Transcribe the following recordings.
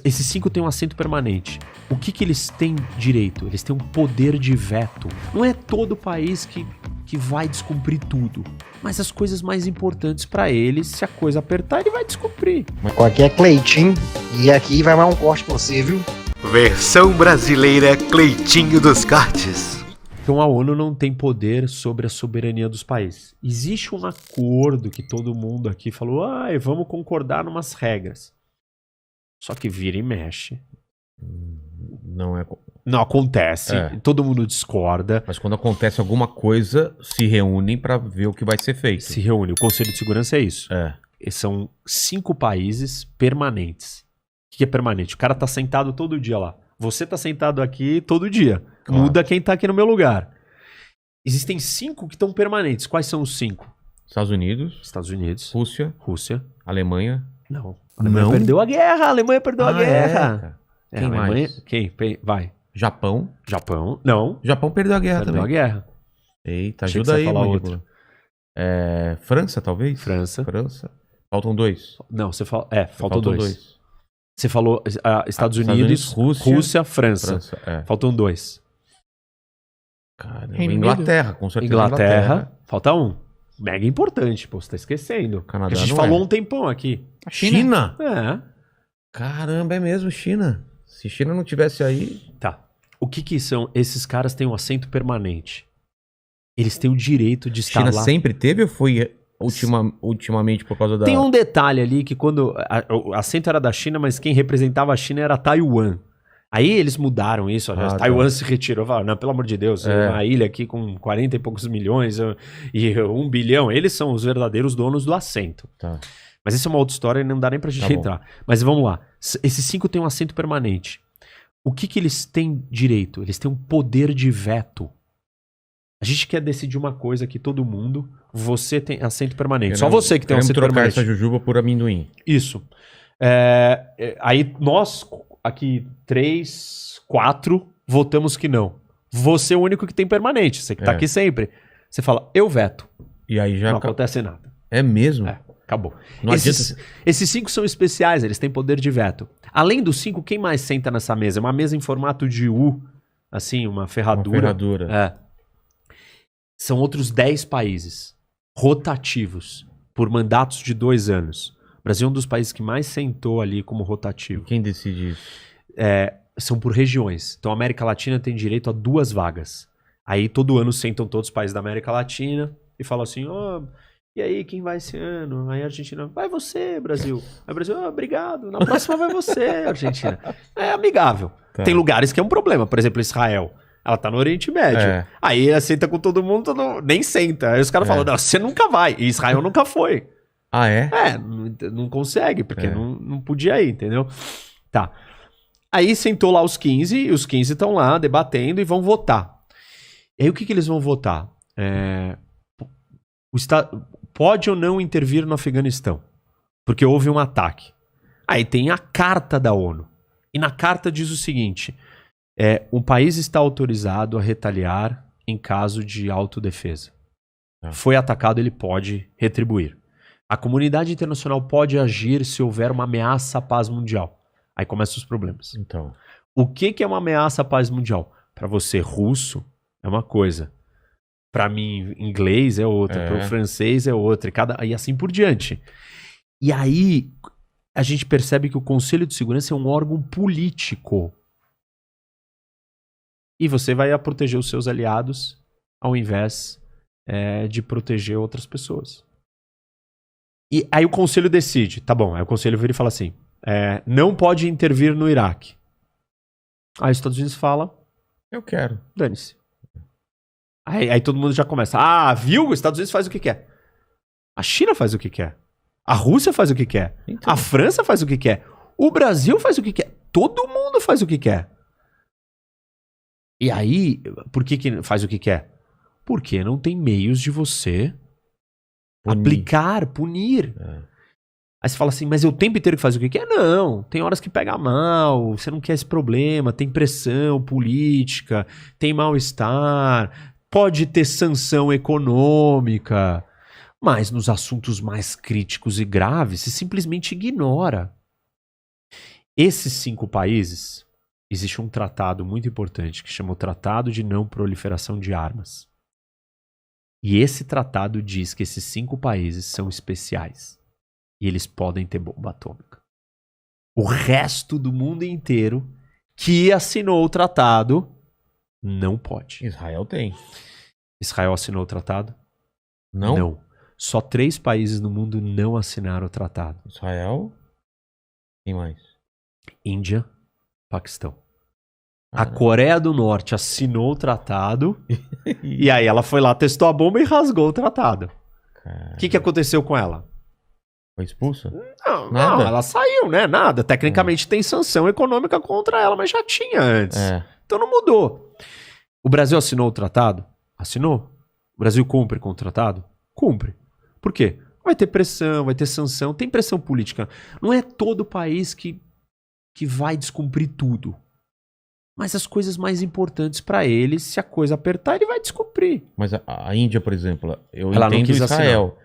Esses 5 têm um assento permanente. O que eles têm direito? Eles têm um poder de veto. Não é todo país que vai descumprir tudo, mas as coisas mais importantes pra eles, se a coisa apertar, ele vai descumprir. Aqui é Cleitinho e aqui vai mais um corte pra você, viu? Versão brasileira Cleitinho dos Cortes. Então a ONU não tem poder sobre a soberania dos países. Existe um acordo que todo mundo aqui falou, vamos concordar numas regras. Só que vira e mexe. Não acontece, todo mundo discorda. Mas quando acontece alguma coisa, se reúnem pra ver o que vai ser feito. Se reúne, o Conselho de Segurança é isso. São 5 países permanentes. O que é permanente? O cara tá sentado todo dia lá. Você tá sentado aqui todo dia. Claro. Muda quem tá aqui no meu lugar. Existem 5 que estão permanentes. Quais são os 5? Estados Unidos. Rússia. Alemanha. Não. A Alemanha perdeu a guerra. A Alemanha perdeu a guerra. Quem mais? Quem? Vai. Japão. Não. Japão perdeu a guerra também. Perdeu a guerra. Eita, ajuda aí, outro. França, talvez? França. Faltam 2. Não, você falou... faltam 2. Você falou Estados Unidos, Rússia, França. Faltam 2. Caramba, Inglaterra, com certeza. Inglaterra. Falta 1. Mega importante, pô, você tá esquecendo. Canadá a gente falou um tempão aqui. A China? É. Caramba, é mesmo, China. Se China não tivesse aí... Tá. O que são? Esses caras têm um assento permanente. Eles têm o direito de estar lá. China sempre teve ou foi ultimamente por causa da... Tem um detalhe ali que quando... O assento era da China, mas quem representava a China era Taiwan. Aí eles mudaram isso. Taiwan se retirou. Falaram, não, pelo amor de Deus, uma ilha aqui com 40 e poucos milhões e 1 bilhão. Eles são os verdadeiros donos do assento. Tá. Mas isso é uma outra história e não dá nem pra gente entrar. Mas vamos lá. Esses 5 têm um assento permanente. O que eles têm direito? Eles têm um poder de veto. A gente quer decidir uma coisa aqui, todo mundo. Você tem assento permanente. Só você que tem um assento permanente. Trocar essa jujuba por amendoim. Isso. Aí nós, aqui 3, 4, votamos que não. Você é o único que tem permanente. Você que tá aqui sempre. Você fala, eu veto. E aí já não acontece nada. É mesmo? Acabou. Esses 5 são especiais, eles têm poder de veto. Além dos 5, quem mais senta nessa mesa? É uma mesa em formato de U, assim, uma ferradura. São outros 10 países rotativos por mandatos de 2 anos. O Brasil é um dos países que mais sentou ali como rotativo. E quem decide isso? São por regiões. Então a América Latina tem direito a 2 vagas. Aí todo ano sentam todos os países da América Latina e falam assim, e aí, quem vai esse ano? Aí a Argentina, vai você, Brasil. Aí o Brasil, obrigado. Na próxima vai você, Argentina. É amigável. Tá. Tem lugares que é um problema. Por exemplo, Israel. Ela tá no Oriente Médio. Aí ela senta com todo mundo, nem senta. Aí os caras falam, não, você nunca vai. E Israel nunca foi. Ah, é? Não consegue, porque não podia ir, entendeu? Tá. Aí sentou lá os 15, e os 15 estão lá debatendo e vão votar. E aí o que eles vão votar? O Estado pode ou não intervir no Afeganistão, porque houve um ataque. Aí tem a carta da ONU. E na carta diz o seguinte, o país está autorizado a retaliar em caso de autodefesa. Foi atacado, ele pode retribuir. A comunidade internacional pode agir se houver uma ameaça à paz mundial. Aí começam os problemas. Então, o que é uma ameaça à paz mundial? Para você, russo, é uma coisa. Para mim, inglês é outra. Para o francês é outra. E assim por diante. E aí, a gente percebe que o Conselho de Segurança é um órgão político. E você vai proteger os seus aliados ao invés de proteger outras pessoas. E aí o Conselho decide. Tá bom, aí o Conselho vira e fala assim, não pode intervir no Iraque. Aí os Estados Unidos fala, eu quero. Dane-se. Aí todo mundo já começa. Viu? Os Estados Unidos faz o que quer. A China faz o que quer. A Rússia faz o que quer. Então. A França faz o que quer. O Brasil faz o que quer. Todo mundo faz o que quer. E aí, por que faz o que quer? Porque não tem meios de você punir. Aí você fala assim, mas é o tempo inteiro que faz o que quer? Não, tem horas que pega mal, você não quer esse problema, tem pressão política, tem mal-estar, pode ter sanção econômica, mas nos assuntos mais críticos e graves, você simplesmente ignora. Esses 5 países, existe um tratado muito importante que chama o Tratado de Não Proliferação de Armas. E esse tratado diz que esses 5 países são especiais. E eles podem ter bomba atômica. O resto do mundo inteiro que assinou o tratado não pode. Israel tem. Israel assinou o tratado? Não? Não. Só 3 países no mundo não assinaram o tratado. Israel? Quem mais? Índia, Paquistão. A Coreia do Norte assinou o tratado e aí ela foi lá, testou a bomba e rasgou o tratado. O que aconteceu com ela? Foi expulsa? Não, Nada? ela saiu, né? Nada. Tecnicamente tem sanção econômica contra ela, mas já tinha antes. Então não mudou. O Brasil assinou o tratado? Assinou. O Brasil cumpre com o tratado? Cumpre. Por quê? Vai ter pressão, vai ter sanção, tem pressão política. Não é todo país que vai descumprir tudo. Mas as coisas mais importantes pra ele, se a coisa apertar, ele vai descumprir. Mas a Índia, por exemplo, eu Ela não entendo quis Israel.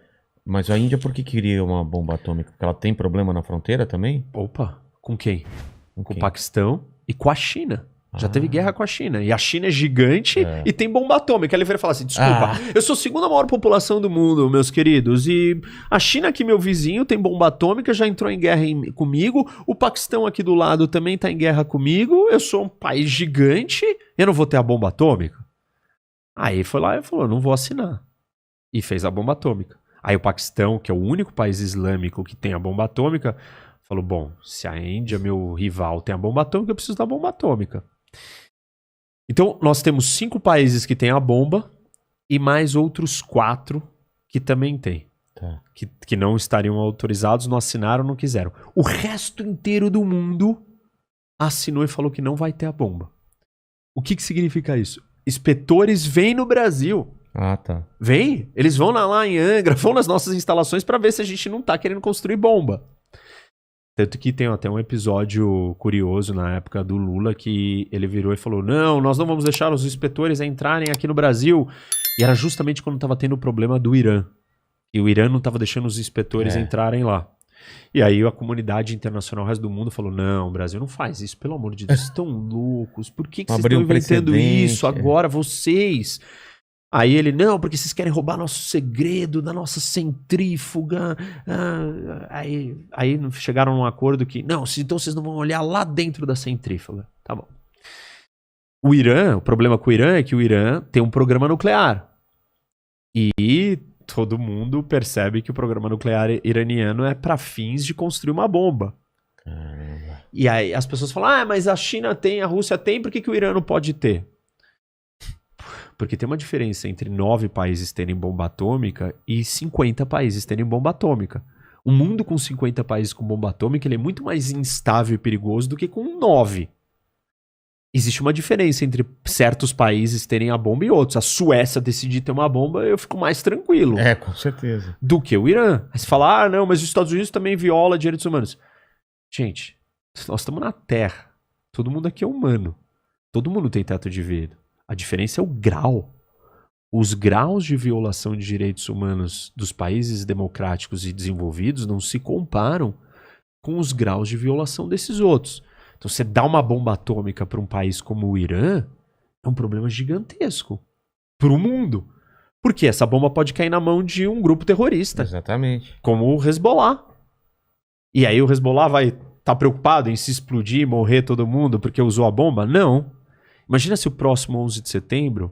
Mas a Índia por que queria uma bomba atômica? Porque ela tem problema na fronteira também? Opa, com quem? Com quem? o Paquistão e com a China. Já teve guerra com a China. E a China é gigante e tem bomba atômica. Ele vai falar assim, desculpa, eu sou a 2ª maior população do mundo, meus queridos. E a China aqui, meu vizinho, tem bomba atômica, já entrou em guerra comigo. O Paquistão aqui do lado também tá em guerra comigo. Eu sou um país gigante, eu não vou ter a bomba atômica? Aí foi lá e falou, não vou assinar. E fez a bomba atômica. Aí o Paquistão, que é o único país islâmico que tem a bomba atômica, falou, bom, se a Índia, meu rival, tem a bomba atômica, eu preciso da bomba atômica. Então, nós temos 5 países que têm a bomba e mais outros 4 que também têm. Tá. Que não estariam autorizados, não assinaram, não quiseram. O resto inteiro do mundo assinou e falou que não vai ter a bomba. O que significa isso? Inspetores vêm no Brasil. Ah, tá. Vêm, eles vão lá em Angra, vão nas nossas instalações para ver se a gente não tá querendo construir bomba. Tanto que tem até um episódio curioso na época do Lula que ele virou e falou, não, nós não vamos deixar os inspetores entrarem aqui no Brasil. E era justamente quando estava tendo o problema do Irã. E o Irã não estava deixando os inspetores entrarem lá. E aí a comunidade internacional, o resto do mundo falou, não, o Brasil não faz isso, pelo amor de Deus, vocês estão loucos. Por que vocês estão inventando isso agora, vocês? Aí ele, não, porque vocês querem roubar nosso segredo da nossa centrífuga. Aí chegaram num acordo que, não, então vocês não vão olhar lá dentro da centrífuga. Tá bom. O problema com o Irã é que o Irã tem um programa nuclear. E todo mundo percebe que o programa nuclear iraniano é para fins de construir uma bomba. Caramba. E aí as pessoas falam, mas a China tem, a Rússia tem, por que o Irã não pode ter? Porque tem uma diferença entre 9 países terem bomba atômica e 50 países terem bomba atômica. Um mundo com 50 países com bomba atômica ele é muito mais instável e perigoso do que com 9. Existe uma diferença entre certos países terem a bomba e outros. A Suécia decidir ter uma bomba, eu fico mais tranquilo. É, com certeza. Do que o Irã. Aí você fala, não, mas os Estados Unidos também viola direitos humanos. Gente, nós estamos na Terra. Todo mundo aqui é humano. Todo mundo tem teto de vidro. A diferença é o grau. Os graus de violação de direitos humanos dos países democráticos e desenvolvidos não se comparam com os graus de violação desses outros. Então, você dá uma bomba atômica para um país como o Irã, é um problema gigantesco para o mundo. Porque essa bomba pode cair na mão de um grupo terrorista. Exatamente. Como o Hezbollah. E aí o Hezbollah vai estar preocupado em se explodir e morrer todo mundo porque usou a bomba? Não. Imagina se o próximo 11 de setembro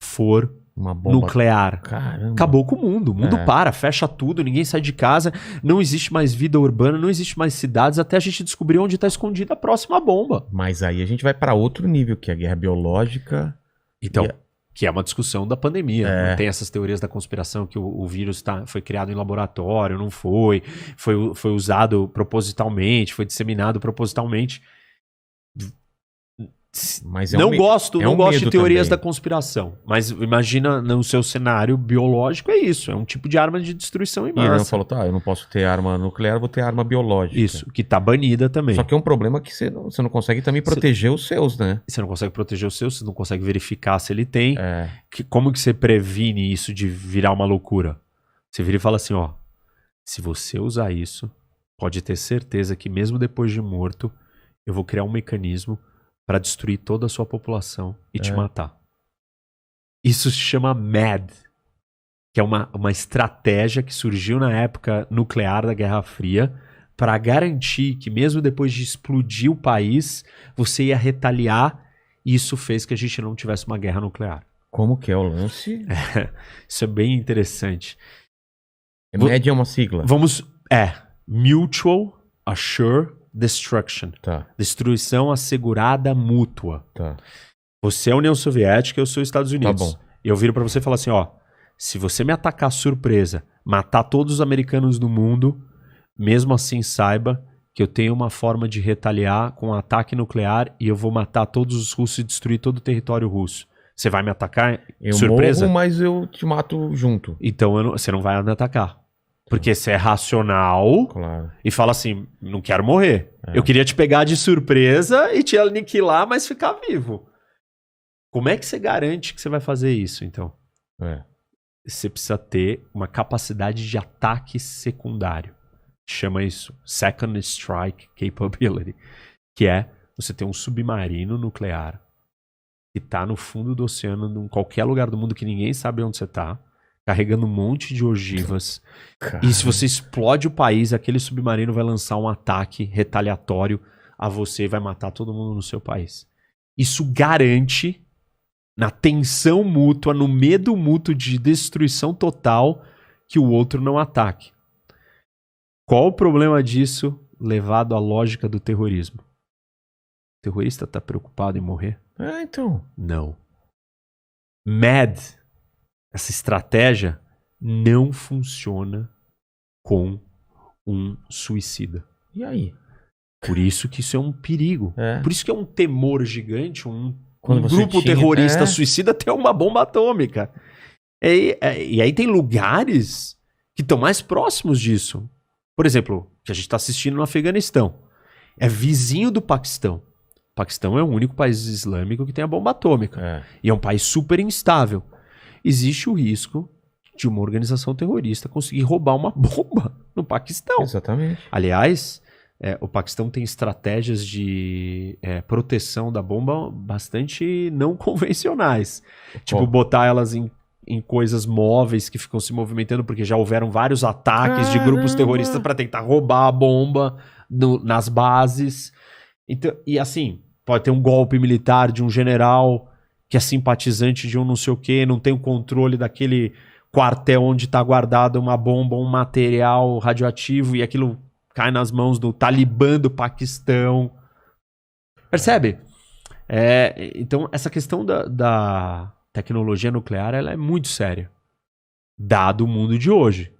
for uma bomba nuclear. Caramba. Acabou com o mundo para, fecha tudo, ninguém sai de casa, não existe mais vida urbana, não existe mais cidades, até a gente descobrir onde está escondida a próxima bomba. Mas aí a gente vai para outro nível, que é a guerra biológica. Então, que é uma discussão da pandemia. Não tem essas teorias da conspiração que o vírus foi criado em laboratório, não foi usado propositalmente, foi disseminado propositalmente. Mas não gosto de teorias também da conspiração. Mas imagina no seu cenário biológico, é isso. É um tipo de arma de destruição em massa. E ele falou, eu não posso ter arma nuclear, vou ter arma biológica. Isso, que tá banida também. Só que é um problema que você não consegue também proteger os seus, né? Você não consegue proteger os seus, você não consegue verificar se ele tem. Como que você previne isso de virar uma loucura? Você vira e fala assim, se você usar isso, pode ter certeza que mesmo depois de morto, eu vou criar um mecanismo para destruir toda a sua população e te matar. Isso se chama MAD, que é uma estratégia que surgiu na época nuclear da Guerra Fria para garantir que mesmo depois de explodir o país, você ia retaliar, e isso fez que a gente não tivesse uma guerra nuclear. Como que é o lance? Isso é bem interessante. MED é uma sigla. Mutual Assured Destruction. Tá. Destruição assegurada mútua. Tá. Você é a União Soviética, eu sou os Estados Unidos. Tá bom. E eu viro pra você e falo assim, ó, se você me atacar surpresa, matar todos os americanos do mundo, mesmo assim saiba que eu tenho uma forma de retaliar com um ataque nuclear e eu vou matar todos os russos e destruir todo o território russo. Você vai me atacar surpresa? Eu morro, mas eu te mato junto. Então você não vai me atacar. Porque você é racional e fala assim, não quero morrer. Eu queria te pegar de surpresa e te aniquilar, mas ficar vivo. Como é que você garante que você vai fazer isso, então? Você precisa ter uma capacidade de ataque secundário. Chama isso Second Strike Capability. Que é você ter um submarino nuclear que tá no fundo do oceano, em qualquer lugar do mundo que ninguém sabe onde você tá, carregando um monte de ogivas. Caramba. E se você explode o país, aquele submarino vai lançar um ataque retaliatório a você e vai matar todo mundo no seu país. Isso garante, na tensão mútua, no medo mútuo de destruição total, que o outro não ataque. Qual o problema disso levado à lógica do terrorismo? O terrorista está preocupado em morrer? Então. Não. MAD, essa estratégia, não funciona com um suicida. E aí? Por isso que isso é um perigo. Por isso que é um temor gigante, um grupo terrorista suicida ter uma bomba atômica. E aí tem lugares que estão mais próximos disso. Por exemplo, que a gente está assistindo no Afeganistão. É vizinho do Paquistão. O Paquistão é o único país islâmico que tem a bomba atômica. E é um país super instável. Existe o risco de uma organização terrorista conseguir roubar uma bomba no Paquistão. Exatamente. Aliás, o Paquistão tem estratégias de proteção da bomba bastante não convencionais. Tipo, botar elas em coisas móveis que ficam se movimentando, porque já houveram vários ataques de grupos terroristas para tentar roubar a bomba nas bases. Então, e assim, pode ter um golpe militar de um general que é simpatizante de um não sei o quê, não tem o controle daquele quartel onde está guardada uma bomba, um material radioativo, e aquilo cai nas mãos do Talibã do Paquistão. Percebe? Então, essa questão da tecnologia nuclear, ela é muito séria. Dado o mundo de hoje.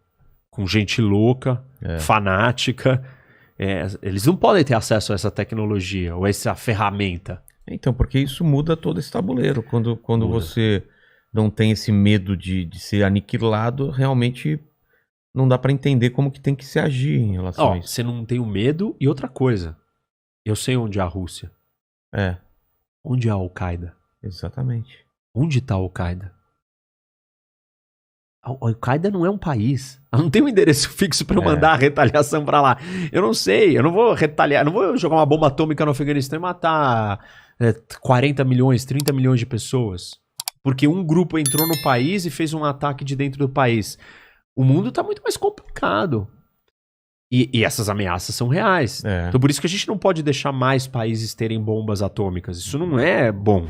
Com gente louca, fanática. Eles não podem ter acesso a essa tecnologia ou a essa ferramenta. Então, porque isso muda todo esse tabuleiro. Quando você não tem esse medo de ser aniquilado, realmente não dá pra entender como que tem que se agir em relação a isso. Você não tem o medo. E outra coisa, eu sei onde é a Rússia. Onde é a Al-Qaeda? Exatamente. Onde está a Al-Qaeda? A Al-Qaeda não é um país. Ela não tem um endereço fixo para eu mandar a retaliação para lá. Eu não sei, eu não vou retaliar, não vou jogar uma bomba atômica no Afeganistão e matar 40 milhões, 30 milhões de pessoas. Porque um grupo entrou no país e fez um ataque de dentro do país. O mundo está muito mais complicado. E essas ameaças são reais. Então por isso que a gente não pode deixar mais países terem bombas atômicas. Isso não é bom.